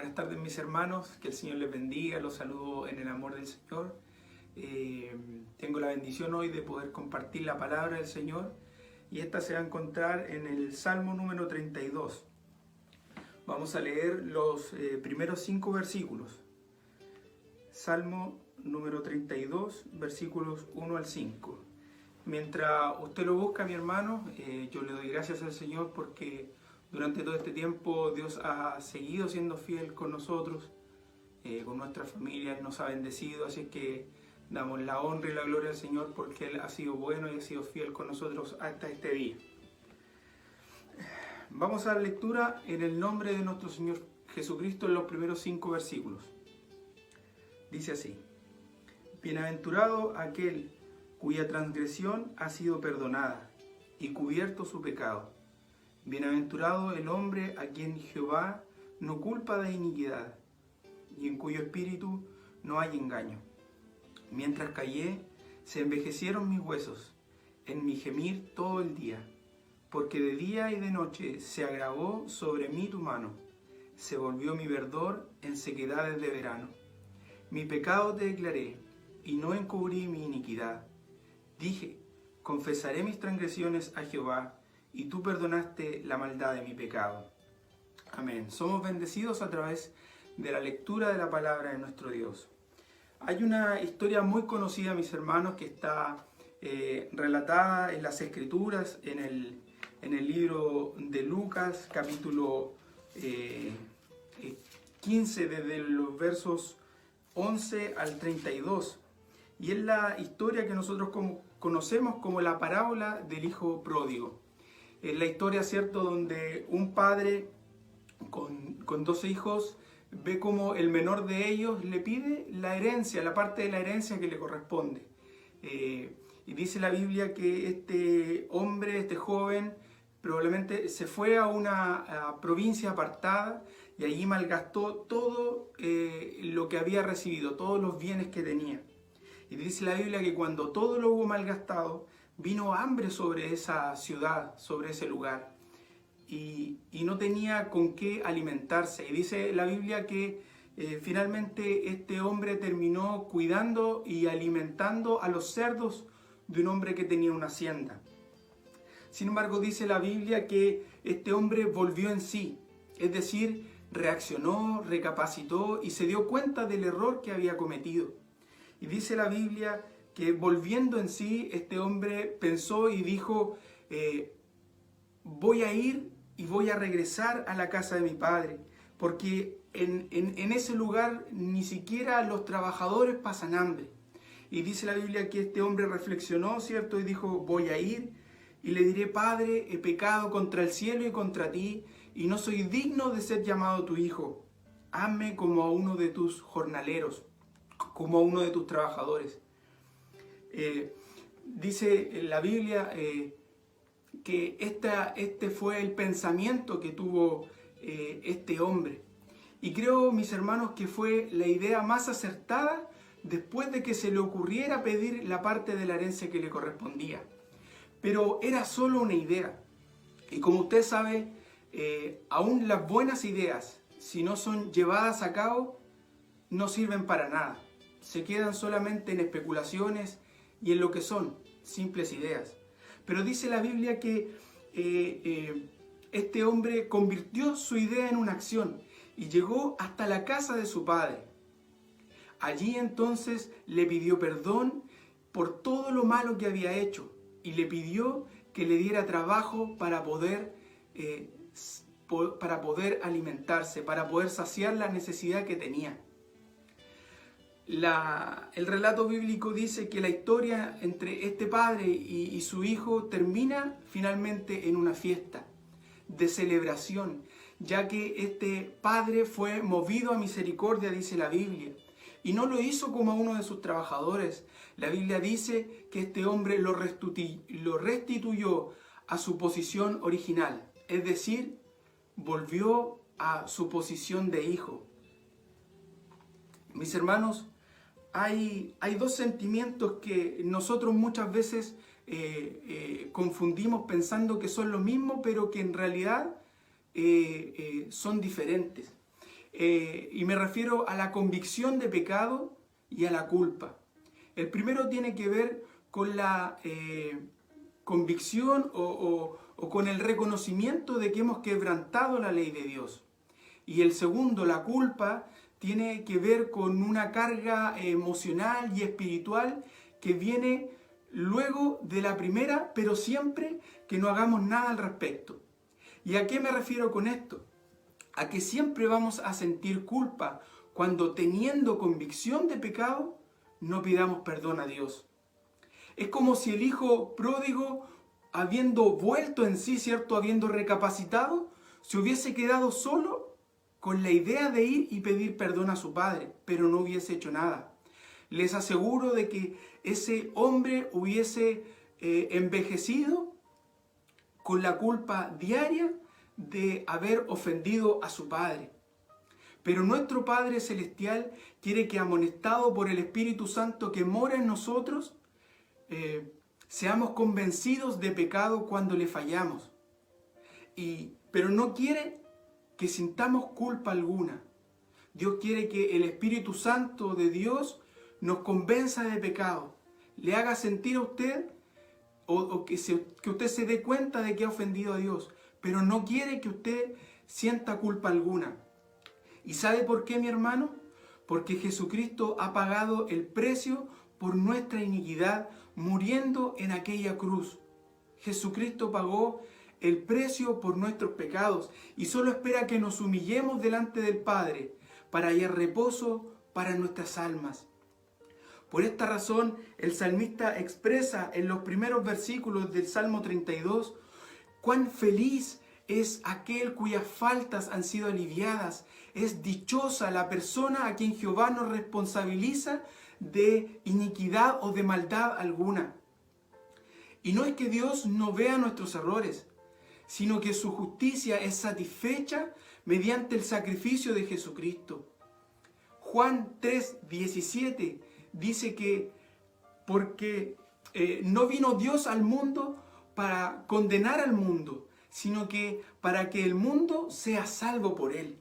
Buenas tardes mis hermanos, que el Señor les bendiga, los saludo en el amor del Señor. Tengo la bendición hoy de poder compartir la palabra del Señor y esta se va a encontrar en el Salmo número 32. Vamos a leer los primeros 5 versículos. Salmo número 32, versículos 1 al 5. Mientras usted lo busca, mi hermano, yo le doy gracias al Señor porque durante todo este tiempo Dios ha seguido siendo fiel con nosotros, con nuestras familias, nos ha bendecido, así que damos la honra y la gloria al Señor porque Él ha sido bueno y ha sido fiel con nosotros hasta este día. Vamos a la lectura en el nombre de nuestro Señor Jesucristo en los primeros 5 versículos. Dice así: Bienaventurado aquel cuya transgresión ha sido perdonada y cubierto su pecado. Bienaventurado el hombre a quien Jehová no culpa de iniquidad y en cuyo espíritu no hay engaño. Mientras callé, se envejecieron mis huesos, en mi gemir todo el día, porque de día y de noche se agravó sobre mí tu mano, se volvió mi verdor en sequedades de verano. Mi pecado te declaré, y no encubrí mi iniquidad. Dije, confesaré mis transgresiones a Jehová, y tú perdonaste la maldad de mi pecado. Amén. Somos bendecidos a través de la lectura de la palabra de nuestro Dios. Hay una historia muy conocida, mis hermanos, que está relatada en las Escrituras, en el libro de Lucas, capítulo 15, desde los versos 11 al 32. Y es la historia que nosotros conocemos como la parábola del hijo pródigo. Es la historia, ¿cierto?, donde un padre con 2 hijos ve como el menor de ellos le pide la herencia, la parte de la herencia que le corresponde. Y dice la Biblia que este hombre, este joven, probablemente se fue a una provincia apartada y allí malgastó todo lo que había recibido, todos los bienes que tenía. Y dice la Biblia que cuando todo lo hubo malgastado, vino hambre sobre esa ciudad, sobre ese lugar, y no tenía con qué alimentarse. Y dice la Biblia que finalmente este hombre terminó cuidando y alimentando a los cerdos de un hombre que tenía una hacienda. Sin embargo, dice la Biblia que este hombre volvió en sí, es decir, reaccionó, recapacitó y se dio cuenta del error que había cometido. Y dice la Biblia que volviendo en sí, este hombre pensó y dijo, voy a ir y voy a regresar a la casa de mi padre, porque en ese lugar ni siquiera los trabajadores pasan hambre. Y dice la Biblia que este hombre reflexionó, ¿cierto? Y dijo, voy a ir y le diré, Padre, he pecado contra el cielo y contra ti, y no soy digno de ser llamado tu hijo. Hazme como a uno de tus jornaleros, como a uno de tus trabajadores. Dice la Biblia que este fue el pensamiento que tuvo este hombre. Y creo, mis hermanos, que fue la idea más acertada después de que se le ocurriera pedir la parte de la herencia que le correspondía. Pero era solo una idea. Y como usted sabe, aún las buenas ideas, si no son llevadas a cabo, no sirven para nada. Se quedan solamente en especulaciones y en lo que son simples ideas. Pero dice la Biblia que este hombre convirtió su idea en una acción y llegó hasta la casa de su padre. Allí entonces le pidió perdón por todo lo malo que había hecho y le pidió que le diera trabajo para poder alimentarse, para poder saciar la necesidad que tenía. El relato bíblico dice que la historia entre este padre y su hijo termina finalmente en una fiesta de celebración, ya que este padre fue movido a misericordia, dice la Biblia, y no lo hizo como a uno de sus trabajadores. La Biblia dice que este hombre lo restituyó a su posición original, es decir, volvió a su posición de hijo. Mis hermanos, hay 2 sentimientos que nosotros muchas veces confundimos pensando que son lo mismo, pero que en realidad son diferentes. y me refiero a la convicción de pecado y a la culpa. El primero tiene que ver con la convicción o con el reconocimiento de que hemos quebrantado la ley de Dios. Y el segundo, la culpa, tiene que ver con una carga emocional y espiritual que viene luego de la primera, pero siempre que no hagamos nada al respecto. ¿Y a qué me refiero con esto? A que siempre vamos a sentir culpa cuando, teniendo convicción de pecado, no pidamos perdón a Dios. Es como si el hijo pródigo, habiendo vuelto en sí, ¿cierto?, habiendo recapacitado, se hubiese quedado solo con la idea de ir y pedir perdón a su padre, pero no hubiese hecho nada. Les aseguro de que ese hombre hubiese envejecido con la culpa diaria de haber ofendido a su padre. Pero nuestro Padre Celestial quiere que, amonestado por el Espíritu Santo que mora en nosotros, seamos convencidos de pecado cuando le fallamos. Pero no quiere que sintamos culpa alguna. Dios quiere que el Espíritu Santo de Dios nos convenza de pecado, le haga sentir a usted o que usted se dé cuenta de que ha ofendido a Dios, pero no quiere que usted sienta culpa alguna. ¿Y sabe por qué, mi hermano? Porque Jesucristo ha pagado el precio por nuestra iniquidad, muriendo en aquella cruz. Jesucristo pagó el precio por nuestros pecados y solo espera que nos humillemos delante del Padre para hallar reposo para nuestras almas. Por esta razón, el salmista expresa en los primeros versículos del Salmo 32 cuán feliz es aquel cuyas faltas han sido aliviadas. Es dichosa la persona a quien Jehová nos responsabiliza de iniquidad o de maldad alguna. Y no es que Dios no vea nuestros errores, sino que su justicia es satisfecha mediante el sacrificio de Jesucristo. Juan 3:17 dice que porque no vino Dios al mundo para condenar al mundo, sino que para que el mundo sea salvo por él.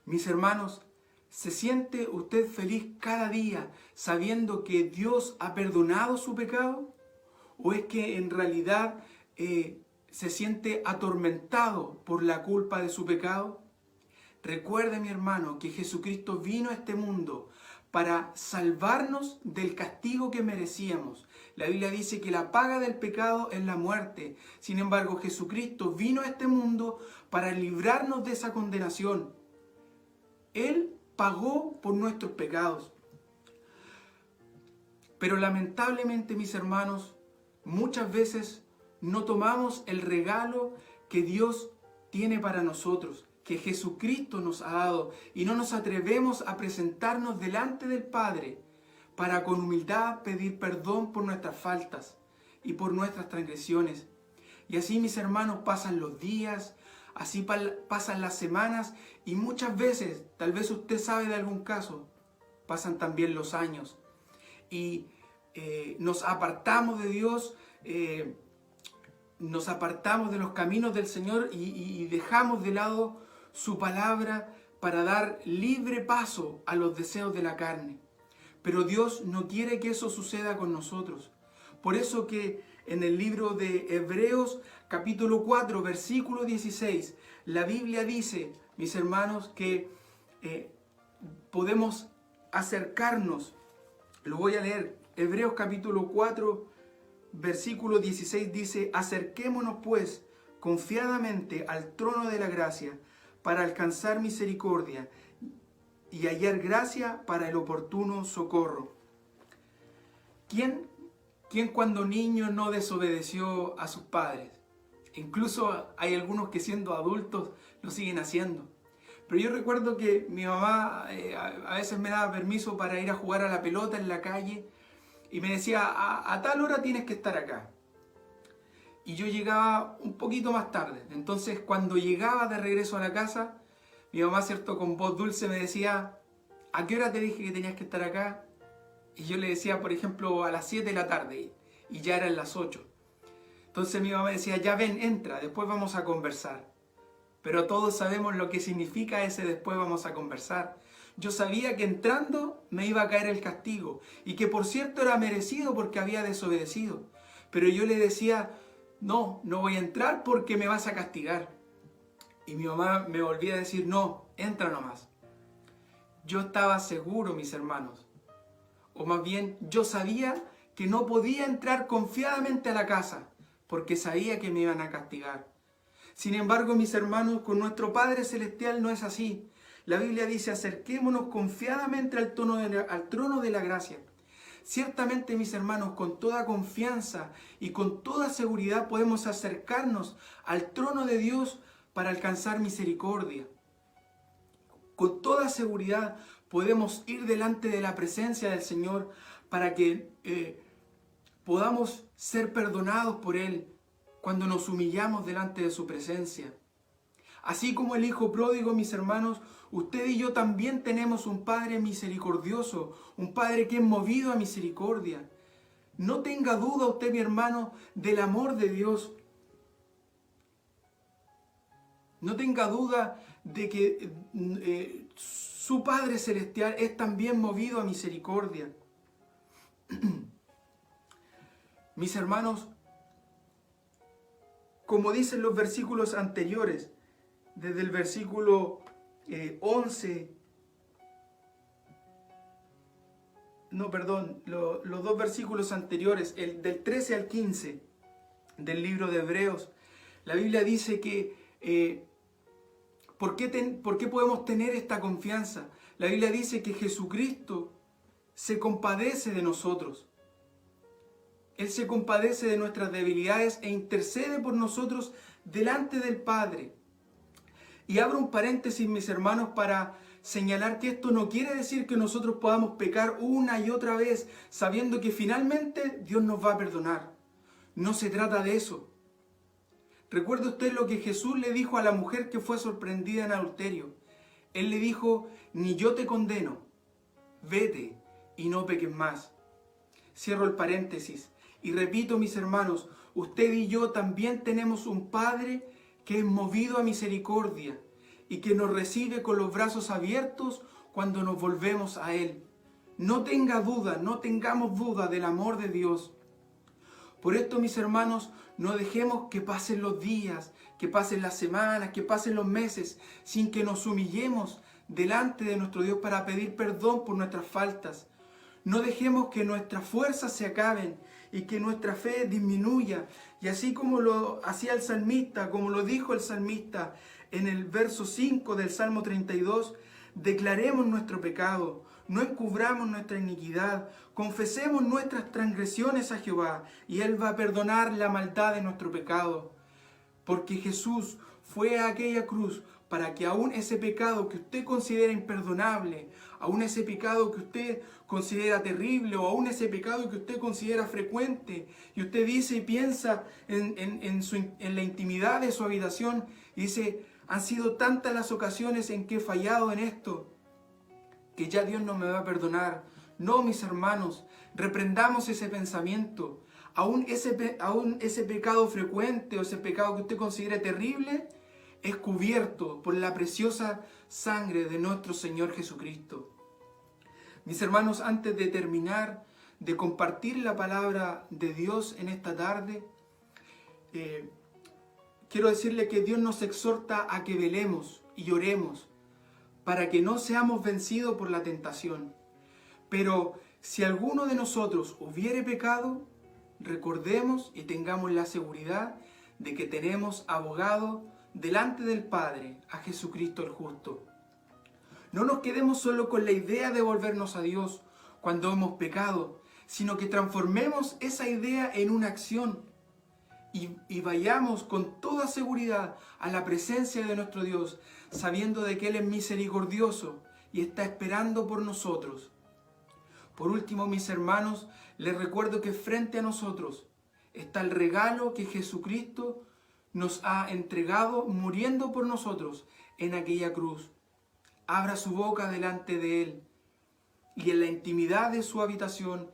Mis hermanos, ¿se siente usted feliz cada día sabiendo que Dios ha perdonado su pecado? ¿O es que en realidad se siente atormentado por la culpa de su pecado? Recuerde, mi hermano, que Jesucristo vino a este mundo para salvarnos del castigo que merecíamos. La Biblia dice que la paga del pecado es la muerte. Sin embargo, Jesucristo vino a este mundo para librarnos de esa condenación. Él pagó por nuestros pecados. Pero lamentablemente, mis hermanos, muchas veces no tomamos el regalo que Dios tiene para nosotros, que Jesucristo nos ha dado, y no nos atrevemos a presentarnos delante del Padre para con humildad pedir perdón por nuestras faltas y por nuestras transgresiones. Y así, mis hermanos, pasan los días, así pasan las semanas, y muchas veces, tal vez usted sabe de algún caso, pasan también los años. Y nos apartamos de Dios, nos apartamos de los caminos del Señor y dejamos de lado su palabra para dar libre paso a los deseos de la carne. Pero Dios no quiere que eso suceda con nosotros. Por eso que en el libro de Hebreos, capítulo 4, versículo 16, la Biblia dice, mis hermanos, que podemos acercarnos. Lo voy a leer. Hebreos capítulo 4, versículo 16 dice: acerquémonos pues confiadamente al trono de la gracia para alcanzar misericordia y hallar gracia para el oportuno socorro. ¿Quién cuando niño no desobedeció a sus padres? Incluso hay algunos que siendo adultos lo siguen haciendo. Pero yo recuerdo que mi mamá a veces me daba permiso para ir a jugar a la pelota en la calle y me decía, a tal hora tienes que estar acá. Y yo llegaba un poquito más tarde. Entonces, cuando llegaba de regreso a la casa, mi mamá, cierto, con voz dulce me decía, ¿a qué hora te dije que tenías que estar acá? Y yo le decía, por ejemplo, a las 7 de la tarde, y ya eran las 8. Entonces mi mamá decía, ya ven, entra, después vamos a conversar. pero todos sabemos lo que significa ese después vamos a conversar. Yo sabía que entrando me iba a caer el castigo y que por cierto era merecido porque había desobedecido. Pero yo le decía, no voy a entrar porque me vas a castigar. Y mi mamá me volvía a decir, no, entra nomás. Yo estaba seguro, mis hermanos, o más bien yo sabía que no podía entrar confiadamente a la casa porque sabía que me iban a castigar. Sin embargo, mis hermanos, con nuestro Padre Celestial no es así. La Biblia dice, acerquémonos confiadamente al trono de la gracia. Ciertamente, mis hermanos, con toda confianza y con toda seguridad podemos acercarnos al trono de Dios para alcanzar misericordia. Con toda seguridad podemos ir delante de la presencia del Señor para que podamos ser perdonados por Él cuando nos humillamos delante de su presencia. Así como el hijo pródigo, mis hermanos, usted y yo también tenemos un Padre misericordioso, un Padre que es movido a misericordia. No tenga duda usted, mi hermano, del amor de Dios. No tenga duda de que su Padre Celestial es también movido a misericordia. Mis hermanos, como dicen los versículos anteriores, desde el versículo 11, los dos versículos anteriores, el del 13 al 15 del libro de Hebreos, la Biblia dice que ¿por qué podemos tener esta confianza? La Biblia dice que Jesucristo se compadece de nosotros. Él se compadece de nuestras debilidades e intercede por nosotros delante del Padre. Y abro un paréntesis, mis hermanos, para señalar que esto no quiere decir que nosotros podamos pecar una y otra vez, sabiendo que finalmente Dios nos va a perdonar. No se trata de eso. ¿Recuerda usted lo que Jesús le dijo a la mujer que fue sorprendida en adulterio? Él le dijo, ni yo te condeno, vete y no peques más. Cierro el paréntesis y repito, mis hermanos, usted y yo también tenemos un Padre que es movido a misericordia y que nos recibe con los brazos abiertos cuando nos volvemos a Él. No tenga duda, no tengamos duda del amor de Dios. Por esto, mis hermanos, no dejemos que pasen los días, que pasen las semanas, que pasen los meses, sin que nos humillemos delante de nuestro Dios para pedir perdón por nuestras faltas. No dejemos que nuestras fuerzas se acaben y que nuestra fe disminuya. Y así como lo hacía el salmista, como lo dijo el salmista en el verso 5 del Salmo 32, declaremos nuestro pecado, no encubramos nuestra iniquidad, confesemos nuestras transgresiones a Jehová y Él va a perdonar la maldad de nuestro pecado. Porque Jesús fue a aquella cruz para que aún ese pecado que usted considera imperdonable, aún ese pecado que usted considera terrible o aún ese pecado que usted considera frecuente y usted dice y piensa en la intimidad de su habitación y dice, han sido tantas las ocasiones en que he fallado en esto que ya Dios no me va a perdonar. No, mis hermanos, reprendamos ese pensamiento. Aún ese pecado frecuente o ese pecado que usted considere terrible es cubierto por la preciosa sangre de nuestro Señor Jesucristo. Mis hermanos, antes de terminar de compartir la palabra de Dios en esta tarde, quiero decirle que Dios nos exhorta a que velemos y oremos para que no seamos vencidos por la tentación. Pero si alguno de nosotros hubiere pecado, recordemos y tengamos la seguridad de que tenemos abogado delante del Padre, a Jesucristo el justo. No nos quedemos solo con la idea de volvernos a Dios cuando hemos pecado, sino que transformemos esa idea en una acción y vayamos con toda seguridad a la presencia de nuestro Dios, sabiendo de que Él es misericordioso y está esperando por nosotros. Por último, mis hermanos, les recuerdo que frente a nosotros está el regalo que Jesucristo nos ha entregado muriendo por nosotros en aquella cruz. Abra su boca delante de Él y en la intimidad de su habitación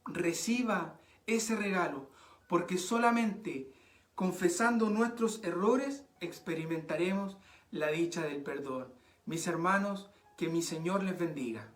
reciba ese regalo, porque solamente confesando nuestros errores experimentaremos la dicha del perdón. Mis hermanos, que mi Señor les bendiga.